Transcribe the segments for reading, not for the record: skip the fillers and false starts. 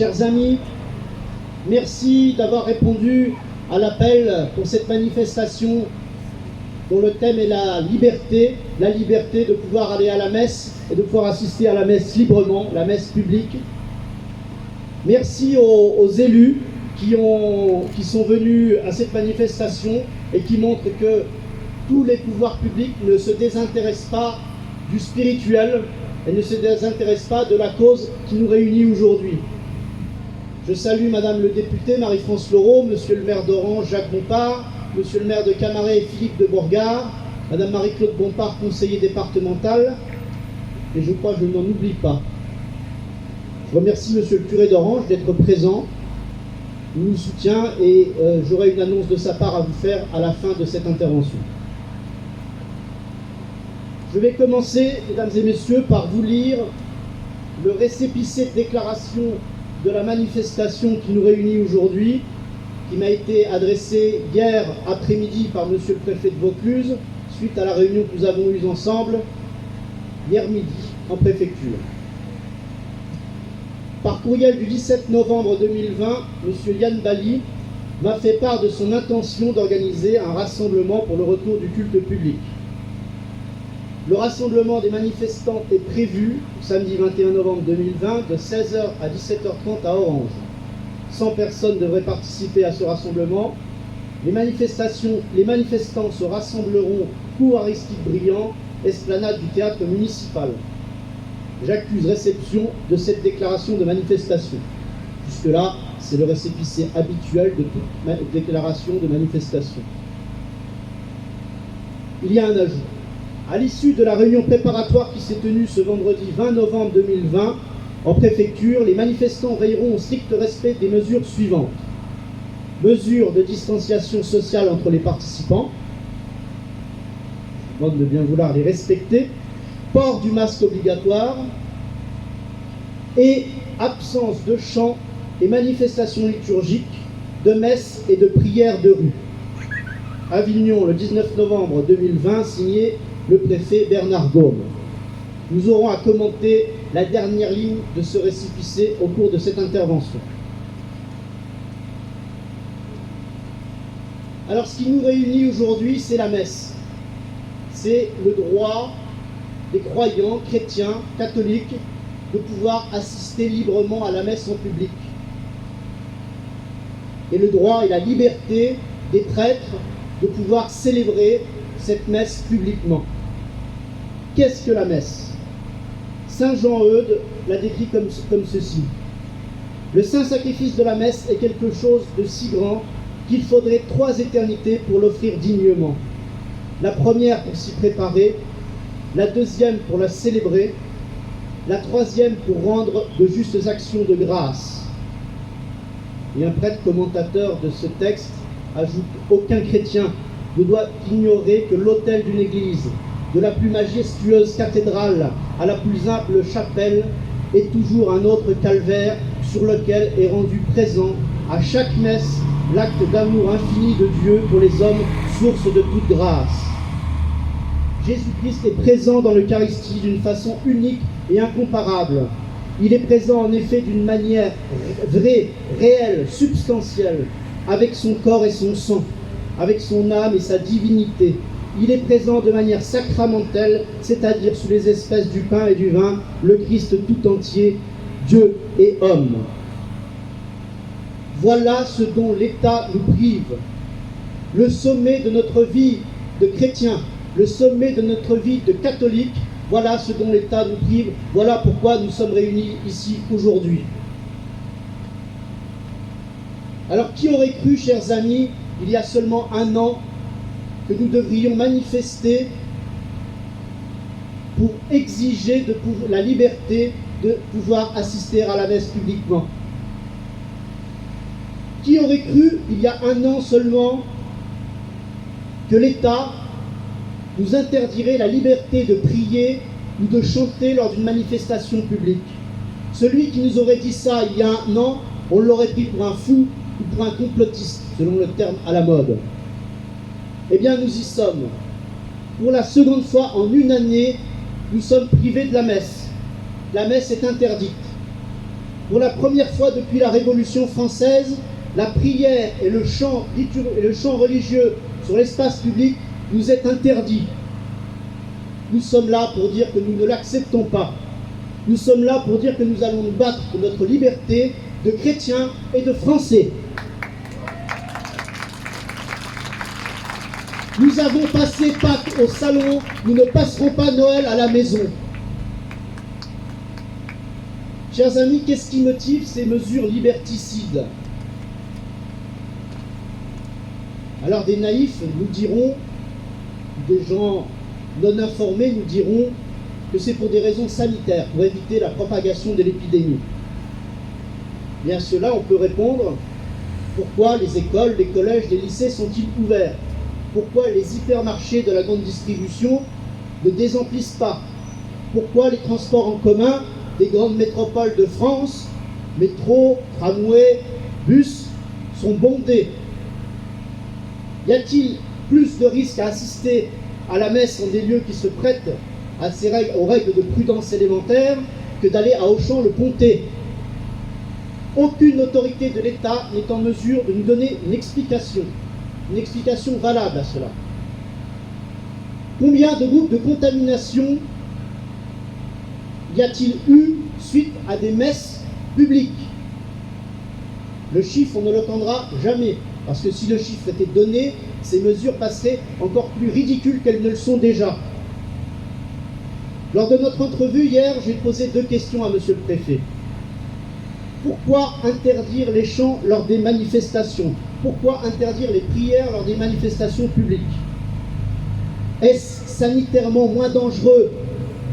Chers amis, merci d'avoir répondu à l'appel pour cette manifestation dont le thème est la liberté de pouvoir aller à la messe et de pouvoir assister à la messe librement, la messe publique. Merci aux élus qui sont venus à cette manifestation et qui montrent que tous les pouvoirs publics ne se désintéressent pas du spirituel et ne se désintéressent pas de la cause qui nous réunit aujourd'hui. Je salue Madame le député Marie-France Laureau, Monsieur le maire d'Orange Jacques Bompard, Monsieur le maire de Camaret Philippe de Bourgard, Madame Marie-Claude Bompard, conseiller départemental, et je crois que je n'en oublie pas. Je remercie Monsieur le curé d'Orange d'être présent. Il nous soutient et j'aurai une annonce de sa part à vous faire à la fin de cette intervention. Je vais commencer, mesdames et messieurs, par vous lire le récépissé de déclaration de la manifestation qui nous réunit aujourd'hui, qui m'a été adressée hier après-midi par Monsieur le préfet de Vaucluse, suite à la réunion que nous avons eue ensemble hier midi en préfecture. Par courriel du 17 novembre 2020, Monsieur Yann Bali m'a fait part de son intention d'organiser un rassemblement pour le retour du culte public. Le rassemblement des manifestants est prévu samedi 21 novembre 2020 de 16h à 17h30 à Orange. 100 personnes devraient participer à ce rassemblement. Les manifestants se rassembleront cours Aristide Briand, esplanade du théâtre municipal. J'accuse réception de cette déclaration de manifestation. Jusque-là, c'est le récépissé habituel de toute déclaration de manifestation. Il y a un ajout. À l'issue de la réunion préparatoire qui s'est tenue ce vendredi 20 novembre 2020 en préfecture, les manifestants veilleront au strict respect des mesures suivantes. Mesures de distanciation sociale entre les participants. Je demande de bien vouloir les respecter. Port du masque obligatoire et absence de chants et manifestations liturgiques, de messes et de prières de rue. Avignon, le 19 novembre 2020, signé le préfet Bernard Gaume. Nous aurons à commenter la dernière ligne de ce récépissé au cours de cette intervention. Alors, ce qui nous réunit aujourd'hui, c'est la messe. C'est le droit des croyants, chrétiens, catholiques, de pouvoir assister librement à la messe en public. Et le droit et la liberté des prêtres de pouvoir célébrer cette messe publiquement. Qu'est-ce que la messe? Saint Jean-Eudes l'a décrit comme ceci. Le saint sacrifice de la messe est quelque chose de si grand qu'il faudrait 3 éternités pour l'offrir dignement. La première pour s'y préparer, la deuxième pour la célébrer, la troisième pour rendre de justes actions de grâce. Et un prêtre commentateur de ce texte ajoute « Aucun chrétien ne doit ignorer que l'autel d'une église, de la plus majestueuse cathédrale à la plus humble chapelle, est toujours un autre calvaire sur lequel est rendu présent à chaque messe l'acte d'amour infini de Dieu pour les hommes, source de toute grâce. Jésus-Christ est présent dans l'Eucharistie d'une façon unique et incomparable. Il est présent en effet d'une manière vraie, réelle, substantielle, avec son corps et son sang, avec son âme et sa divinité. Il est présent de manière sacramentelle, c'est-à-dire sous les espèces du pain et du vin, le Christ tout entier, Dieu et homme. Voilà ce dont l'État nous prive. Le sommet de notre vie de chrétien, le sommet de notre vie de catholique, voilà ce dont l'État nous prive, voilà pourquoi nous sommes réunis ici aujourd'hui. Alors qui aurait cru, chers amis, il y a seulement 1 an, que nous devrions manifester pour exiger la liberté de pouvoir assister à la messe publiquement? Qui aurait cru, il y a 1 an seulement, que l'État nous interdirait la liberté de prier ou de chanter lors d'une manifestation publique? Celui qui nous aurait dit ça il y a 1 an, on l'aurait pris pour un fou ou pour un complotiste, selon le terme à la mode. Eh bien, nous y sommes. Pour la seconde fois en 1 année, nous sommes privés de la messe. La messe est interdite. Pour la première fois depuis la Révolution française, la prière et le chant religieux sur l'espace public nous est interdit. Nous sommes là pour dire que nous ne l'acceptons pas. Nous sommes là pour dire que nous allons nous battre pour notre liberté de chrétiens et de Français. Nous avons passé Pâques au salon, nous ne passerons pas Noël à la maison. Chers amis, qu'est-ce qui motive ces mesures liberticides? Alors des naïfs nous diront, des gens non informés nous diront que c'est pour des raisons sanitaires, pour éviter la propagation de l'épidémie. Bien cela, on peut répondre, pourquoi les écoles, les collèges, les lycées sont-ils ouverts? Pourquoi les hypermarchés de la grande distribution ne désemplissent pas? Pourquoi les transports en commun des grandes métropoles de France, métro, tramway, bus, sont bondés? Y a-t-il plus de risques à assister à la messe en des lieux qui se prêtent à aux règles de prudence élémentaire que d'aller à Auchan-le-Pontet? Aucune autorité de l'État n'est en mesure de nous donner une explication valable à cela. Combien de groupes de contamination y a-t-il eu suite à des messes publiques? Le chiffre, on ne l'entendra jamais, parce que si le chiffre était donné, ces mesures passeraient encore plus ridicules qu'elles ne le sont déjà. Lors de notre entrevue hier, j'ai posé 2 questions à monsieur le préfet. Pourquoi interdire les chants lors des manifestations? Pourquoi interdire les prières lors des manifestations publiques? Est-ce sanitairement moins dangereux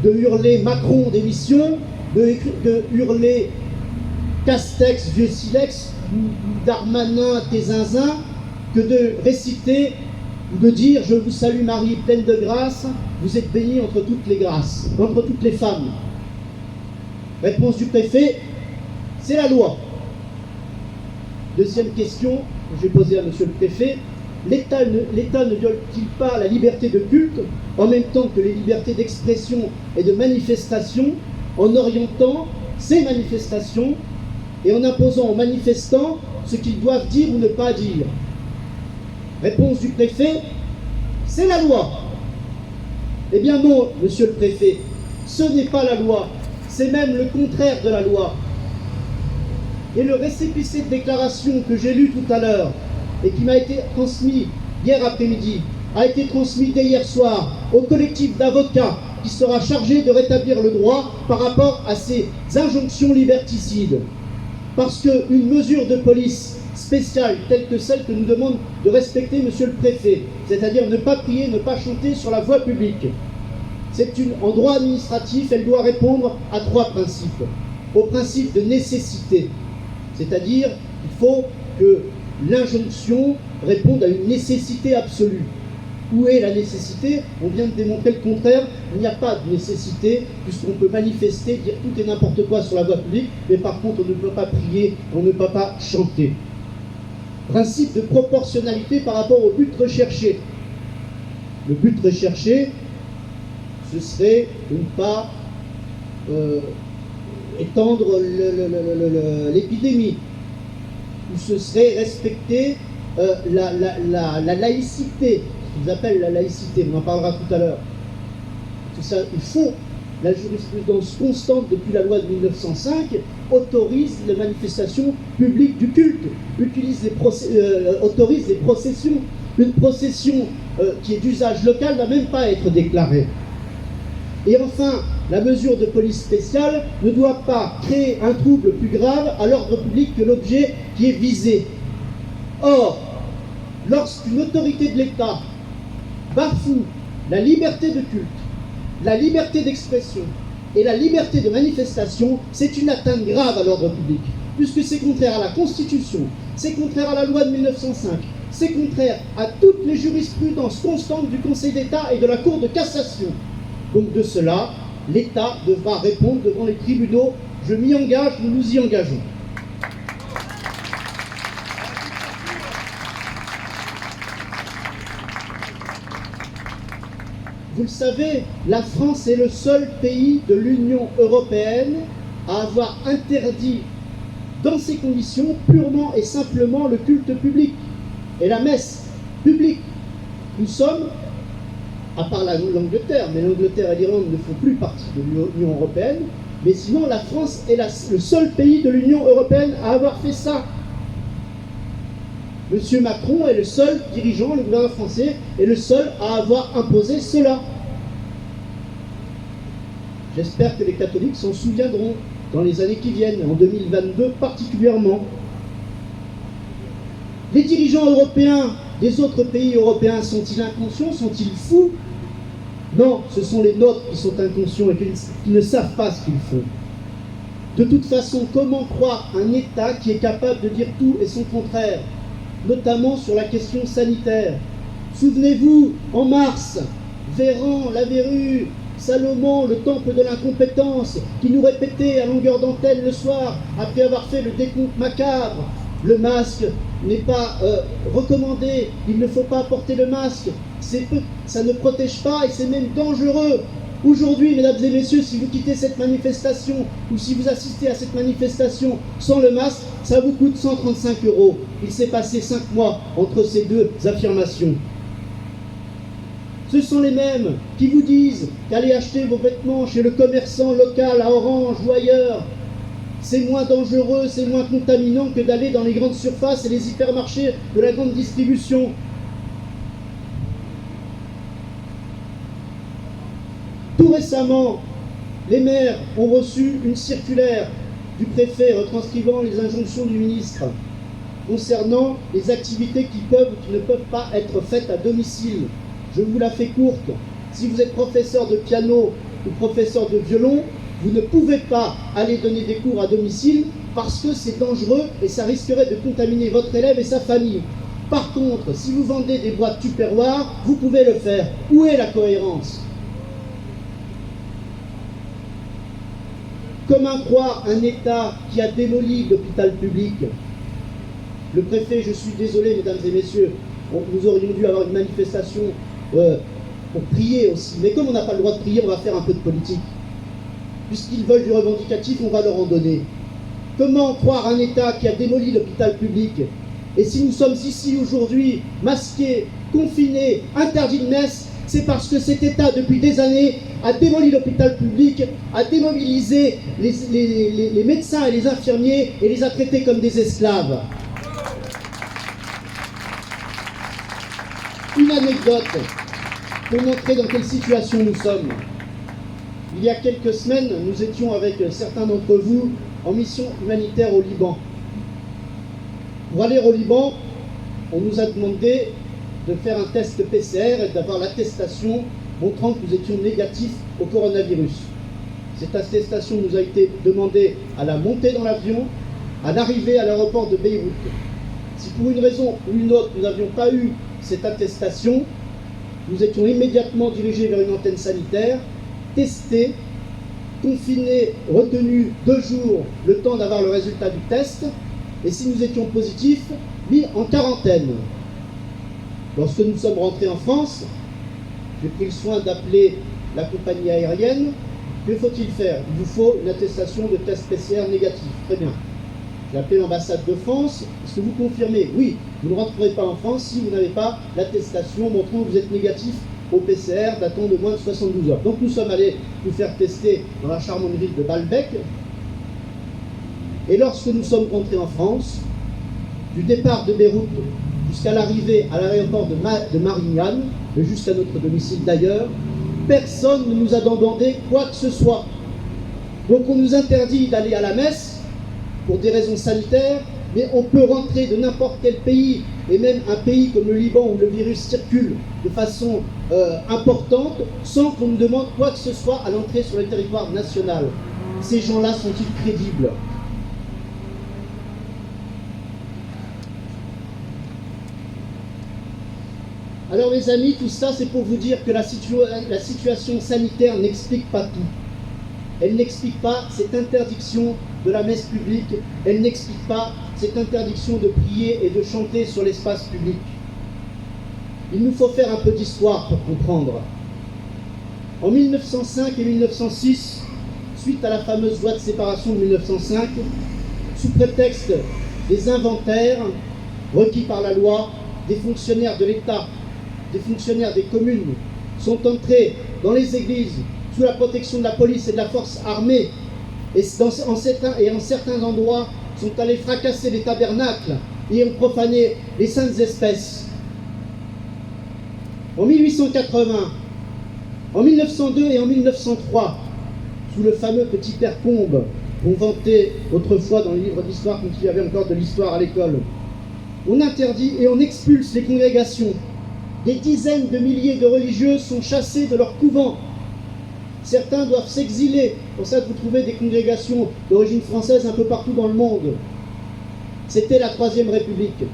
de hurler Macron démission, de hurler Castex, vieux silex, ou Darmanin, tes zinzins, que de réciter ou de dire « Je vous salue Marie, pleine de grâce, vous êtes bénie entre toutes les grâces, entre toutes les femmes ». Réponse du préfet, c'est la loi. Deuxième question que j'ai posée à monsieur le préfet, l'État ne viole-t-il pas la liberté de culte en même temps que les libertés d'expression et de manifestation en orientant ces manifestations et en imposant aux manifestants ce qu'ils doivent dire ou ne pas dire? Réponse du préfet, c'est la loi. Eh bien non, monsieur le préfet, ce n'est pas la loi, c'est même le contraire de la loi. Et le récépissé de déclaration que j'ai lu tout à l'heure et qui m'a été transmis hier après-midi, a été transmis dès hier soir au collectif d'avocats qui sera chargé de rétablir le droit par rapport à ces injonctions liberticides. Parce qu'une mesure de police spéciale telle que celle que nous demande de respecter monsieur le préfet, c'est-à-dire ne pas prier, ne pas chanter sur la voie publique, en droit administratif, elle doit répondre à 3 principes. Au principe de nécessité, c'est-à-dire qu'il faut que l'injonction réponde à une nécessité absolue. Où est la nécessité? On vient de démontrer le contraire, il n'y a pas de nécessité, puisqu'on peut manifester, dire tout et n'importe quoi sur la voie publique, mais par contre on ne peut pas prier, on ne peut pas chanter. Principe de proportionnalité par rapport au but recherché. Le but recherché, ce serait de ne pas étendre l'épidémie, ou ce serait respecter la laïcité, ce qu'ils appellent la laïcité, on en parlera tout à l'heure. Tout ça, il faut, la jurisprudence constante depuis la loi de 1905 autorise les manifestations publiques du culte, autorise les processions. Une procession qui est d'usage local n'a même pas à être déclarée. Et enfin, la mesure de police spéciale ne doit pas créer un trouble plus grave à l'ordre public que l'objet qui est visé. Or, lorsqu'une autorité de l'État bafoue la liberté de culte, la liberté d'expression et la liberté de manifestation, c'est une atteinte grave à l'ordre public, puisque c'est contraire à la Constitution, c'est contraire à la loi de 1905, c'est contraire à toutes les jurisprudences constantes du Conseil d'État et de la Cour de cassation. Donc de cela, l'État devra répondre devant les tribunaux. Je m'y engage, nous nous y engageons. Vous le savez, la France est le seul pays de l'Union européenne à avoir interdit dans ces conditions, purement et simplement le culte public et la messe publique. Nous sommes, à part l'Angleterre, mais l'Angleterre et l'Irlande ne font plus partie de l'Union européenne, mais sinon la France est le seul pays de l'Union européenne à avoir fait ça. Monsieur Macron est le seul dirigeant, le gouvernement français est le seul à avoir imposé cela. J'espère que les catholiques s'en souviendront dans les années qui viennent, en 2022 particulièrement. Les dirigeants européens des autres pays européens sont-ils inconscients? Sont-ils fous? Non, ce sont les nôtres qui sont inconscients et qui ne savent pas ce qu'ils font. De toute façon, comment croire un État qui est capable de dire tout et son contraire, notamment sur la question sanitaire? Souvenez-vous, en mars, Véran, la verrue, Salomon, le temple de l'incompétence, qui nous répétait à longueur d'antenne le soir, après avoir fait le décompte macabre, le masque n'est pas recommandé, il ne faut pas porter le masque, ça ne protège pas et c'est même dangereux. Aujourd'hui, mesdames et messieurs, si vous quittez cette manifestation ou si vous assistez à cette manifestation sans le masque, ça vous coûte 135 €. Il s'est passé 5 mois entre ces deux affirmations. Ce sont les mêmes qui vous disent qu'aller acheter vos vêtements chez le commerçant local à Orange ou ailleurs, c'est moins dangereux, c'est moins contaminant que d'aller dans les grandes surfaces et les hypermarchés de la grande distribution. Tout récemment, les maires ont reçu une circulaire du préfet retranscrivant les injonctions du ministre concernant les activités qui ne peuvent pas être faites à domicile. Je vous la fais courte. Si vous êtes professeur de piano ou professeur de violon, vous ne pouvez pas aller donner des cours à domicile parce que c'est dangereux et ça risquerait de contaminer votre élève et sa famille. Par contre, si vous vendez des boîtes Tupperware, vous pouvez le faire. Où est la cohérence? Comment croire un État qui a démoli l'hôpital public? Le préfet, je suis désolé, mesdames et messieurs, nous aurions dû avoir une manifestation pour prier aussi. Mais comme on n'a pas le droit de prier, on va faire un peu de politique. Puisqu'ils veulent du revendicatif, on va leur en donner. Comment croire un État qui a démoli l'hôpital public? Et si nous sommes ici aujourd'hui, masqués, confinés, interdits de messe, c'est parce que cet État, depuis des années, a démoli l'hôpital public, a démobilisé les médecins et les infirmiers et les a traités comme des esclaves. Une anecdote pour montrer dans quelle situation nous sommes. Il y a quelques semaines, nous étions avec certains d'entre vous en mission humanitaire au Liban. Pour aller au Liban, on nous a demandé de faire un test PCR et d'avoir l'attestation montrant que nous étions négatifs au coronavirus. Cette attestation nous a été demandée à la montée dans l'avion, à l'arrivée à l'aéroport de Beyrouth. Si pour une raison ou une autre nous n'avions pas eu cette attestation, nous étions immédiatement dirigés vers une antenne sanitaire, testés, confinés, retenus 2 jours, le temps d'avoir le résultat du test, et si nous étions positifs, mis en quarantaine. Lorsque nous sommes rentrés en France, j'ai pris le soin d'appeler la compagnie aérienne. Que faut-il faire? Il vous faut une attestation de test PCR négatif. Très bien. J'ai appelé l'ambassade de France. Est-ce que vous confirmez? Oui, vous ne rentrerez pas en France si vous n'avez pas l'attestation montrant que vous êtes négatif au PCR datant de moins de 72 heures. Donc nous sommes allés nous faire tester dans la charmante ville de Baalbek. Et lorsque nous sommes rentrés en France, du départ de Beyrouth jusqu'à l'arrivée à l'aéroport de Marignane, et jusqu'à notre domicile d'ailleurs, personne ne nous a demandé quoi que ce soit. Donc on nous interdit d'aller à la messe pour des raisons sanitaires, mais on peut rentrer de n'importe quel pays, et même un pays comme le Liban où le virus circule de façon importante, sans qu'on nous demande quoi que ce soit à l'entrée sur le territoire national. Ces gens-là sont-ils crédibles? Alors mes amis, tout ça c'est pour vous dire que la situation sanitaire n'explique pas tout. Elle n'explique pas cette interdiction de la messe publique, elle n'explique pas cette interdiction de prier et de chanter sur l'espace public. Il nous faut faire un peu d'histoire pour comprendre. En 1905 et 1906, suite à la fameuse loi de séparation de 1905, sous prétexte des inventaires requis par la loi, des fonctionnaires de l'État, des fonctionnaires des communes sont entrés dans les églises sous la protection de la police et de la force armée et en certains endroits sont allés fracasser les tabernacles et ont profané les saintes espèces. En 1880, en 1902 et en 1903, sous le fameux petit père Combe qu'on vantait autrefois dans le livre d'histoire quand il y avait encore de l'histoire à l'école, on interdit et on expulse les congrégations. Des dizaines de milliers de religieux sont chassés de leur couvent. Certains doivent s'exiler. C'est pour ça que vous trouvez des congrégations d'origine française un peu partout dans le monde. C'était la Troisième République.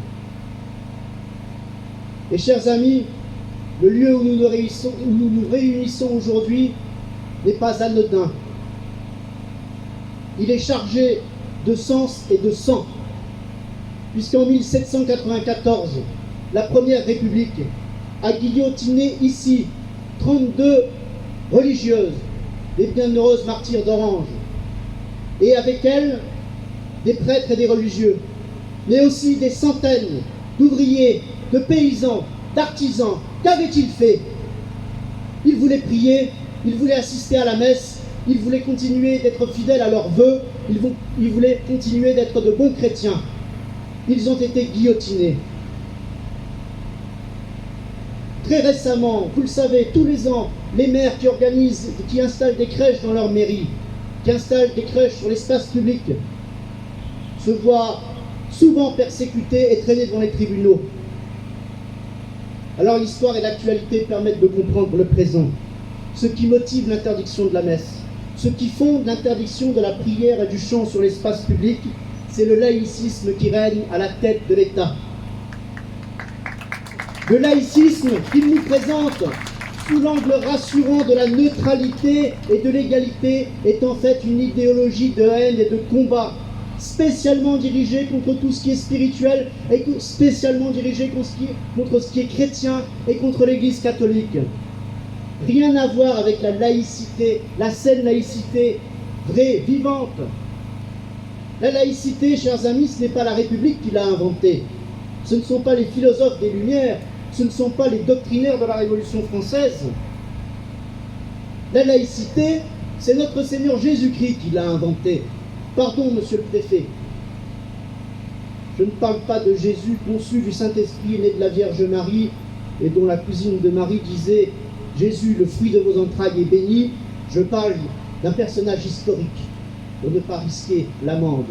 Et chers amis, le lieu où nous nous réunissons aujourd'hui n'est pas anodin. Il est chargé de sens et de sang, puisqu'en 1794, la Première République a guillotiné ici 32 religieuses, les bienheureuses martyrs d'Orange, et avec elles, des prêtres et des religieux, mais aussi des centaines d'ouvriers, de paysans, d'artisans. Qu'avaient-ils fait? Ils voulaient prier, ils voulaient assister à la messe, ils voulaient continuer d'être fidèles à leurs vœux, ils voulaient continuer d'être de bons chrétiens. Ils ont été guillotinés. Très récemment, vous le savez, tous les ans, les maires qui installent des crèches dans leur mairie, qui installent des crèches sur l'espace public, se voient souvent persécutés et traînés devant les tribunaux. Alors l'histoire et l'actualité permettent de comprendre le présent, ce qui motive l'interdiction de la messe, ce qui fonde l'interdiction de la prière et du chant sur l'espace public, c'est le laïcisme qui règne à la tête de l'État. Le laïcisme qu'il nous présente sous l'angle rassurant de la neutralité et de l'égalité est en fait une idéologie de haine et de combat, spécialement dirigée contre tout ce qui est spirituel et spécialement dirigée contre ce qui est chrétien et contre l'Église catholique. Rien à voir avec la laïcité, la saine laïcité, vraie, vivante. La laïcité, chers amis, ce n'est pas la République qui l'a inventée. Ce ne sont pas les philosophes des Lumières, ce ne sont pas les doctrinaires de la Révolution française. La laïcité, c'est notre Seigneur Jésus-Christ qui l'a inventée. Pardon, monsieur le préfet. Je ne parle pas de Jésus conçu du Saint-Esprit, né de la Vierge Marie, et dont la cousine de Marie disait « Jésus, le fruit de vos entrailles est béni ». Je parle d'un personnage historique, pour ne pas risquer l'amende.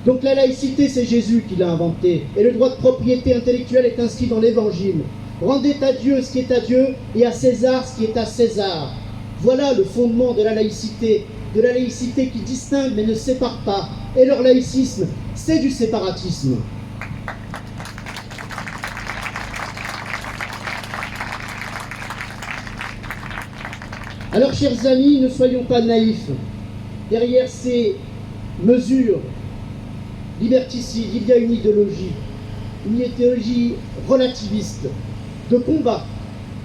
Donc la laïcité, c'est Jésus qui l'a inventée, et le droit de propriété intellectuelle est inscrit dans l'Évangile. Rendez à Dieu ce qui est à Dieu, et à César ce qui est à César. Voilà le fondement de la laïcité qui distingue mais ne sépare pas. Et leur laïcisme, c'est du séparatisme. Alors, chers amis, ne soyons pas naïfs. Derrière ces mesures liberticides, il y a une idéologie relativiste, de combat,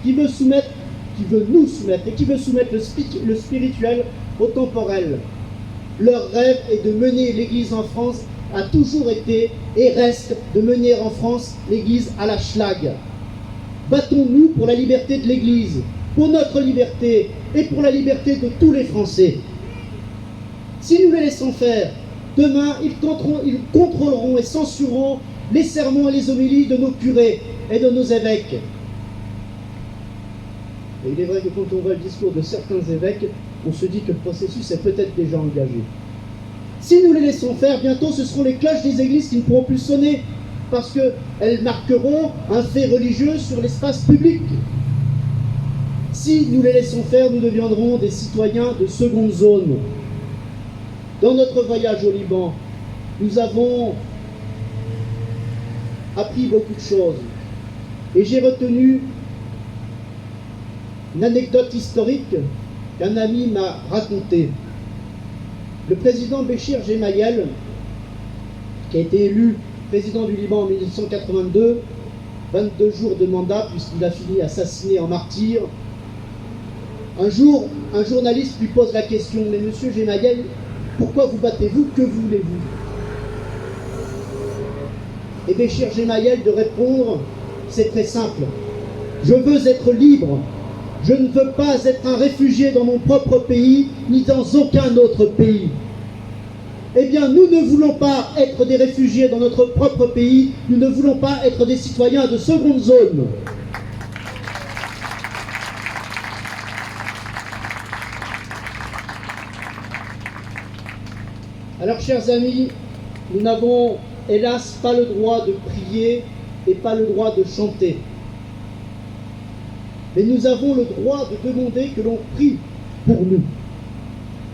qui veut nous soumettre, et qui veut soumettre le spirituel au temporel. Leur rêve est de mener l'Église en France, a toujours été et reste de mener en France l'Église à la schlag. Battons-nous pour la liberté de l'Église, pour notre liberté et pour la liberté de tous les Français. Si nous les laissons faire, demain ils contrôleront et censureront les sermons et les homélies de nos curés et de nos évêques. Et il est vrai que quand on voit le discours de certains évêques, on se dit que le processus est peut-être déjà engagé. Si nous les laissons faire, bientôt ce seront les cloches des églises qui ne pourront plus sonner, parce qu'elles marqueront un fait religieux sur l'espace public. Si nous les laissons faire, nous deviendrons des citoyens de seconde zone. Dans notre voyage au Liban, nous avons appris beaucoup de choses. Et j'ai retenu une anecdote historique qu'un ami m'a racontée. Le président Béchir Gemayel, qui a été élu président du Liban en 1982, 22 jours de mandat puisqu'il a fini assassiné en martyr. Un jour, un journaliste lui pose la question « Mais monsieur Gemayel, Pourquoi vous battez-vous? Que voulez-vous? Et bien, cher Gemayel, de répondre, c'est très simple. Je veux être libre. Je ne veux pas être un réfugié dans mon propre pays, ni dans aucun autre pays. Eh bien, nous ne voulons pas être des réfugiés dans notre propre pays, nous ne voulons pas être des citoyens de seconde zone. Alors, chers amis, nous n'avons hélas pas le droit de prier et pas le droit de chanter. Mais nous avons le droit de demander que l'on prie pour nous.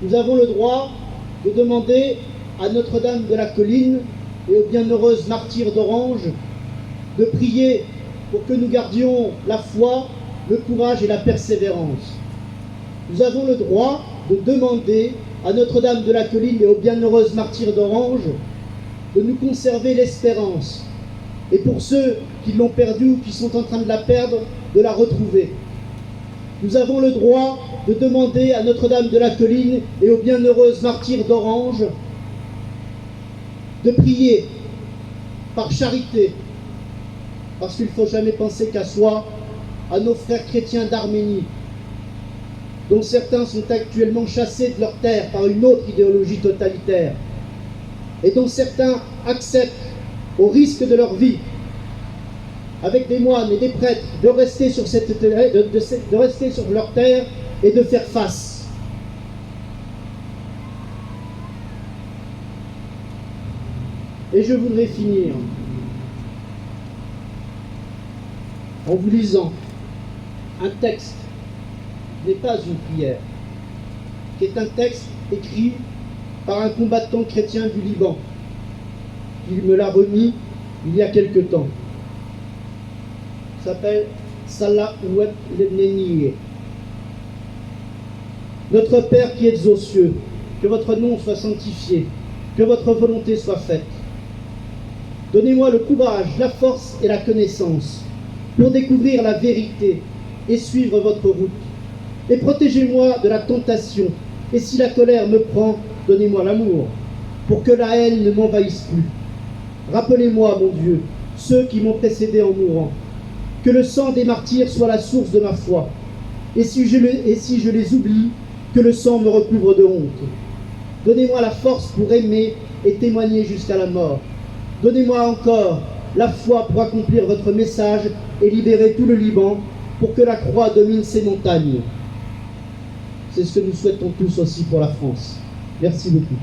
Nous avons le droit de demander à Notre-Dame de la Colline et aux bienheureuses martyrs d'Orange de prier pour que nous gardions la foi, le courage et la persévérance. Nous avons le droit de demander à Notre-Dame de la Colline et aux bienheureuses martyrs d'Orange de nous conserver l'espérance. Et pour ceux qui l'ont perdue ou qui sont en train de la perdre, de la retrouver. Nous avons le droit de demander à Notre-Dame de la Colline et aux bienheureuses martyrs d'Orange de prier par charité, parce qu'il ne faut jamais penser qu'à soi, à nos frères chrétiens d'Arménie, dont certains sont actuellement chassés de leur terre par une autre idéologie totalitaire, et dont certains acceptent, au risque de leur vie, avec des moines et des prêtres, de rester sur leur terre et de faire face. Et je voudrais finir en vous lisant un texte, n'est pas une prière, qui est un texte écrit par un combattant chrétien du Liban. Il me l'a remis il y a quelque temps. Il s'appelle Salah Oued Leneniye. Notre Père qui êtes aux cieux, que votre nom soit sanctifié, que votre volonté soit faite. Donnez-moi le courage, la force et la connaissance pour découvrir la vérité et suivre votre route. Et protégez-moi de la tentation. Et si la colère me prend, donnez-moi l'amour, pour que la haine ne m'envahisse plus. Rappelez-moi, mon Dieu, ceux qui m'ont précédé en mourant. Que le sang des martyrs soit la source de ma foi. Et si je les oublie, que le sang me recouvre de honte. Donnez-moi la force pour aimer et témoigner jusqu'à la mort. Donnez-moi encore la foi pour accomplir votre message et libérer tout le Liban pour que la croix domine ces montagnes. C'est ce que nous souhaitons tous aussi pour la France. Merci beaucoup.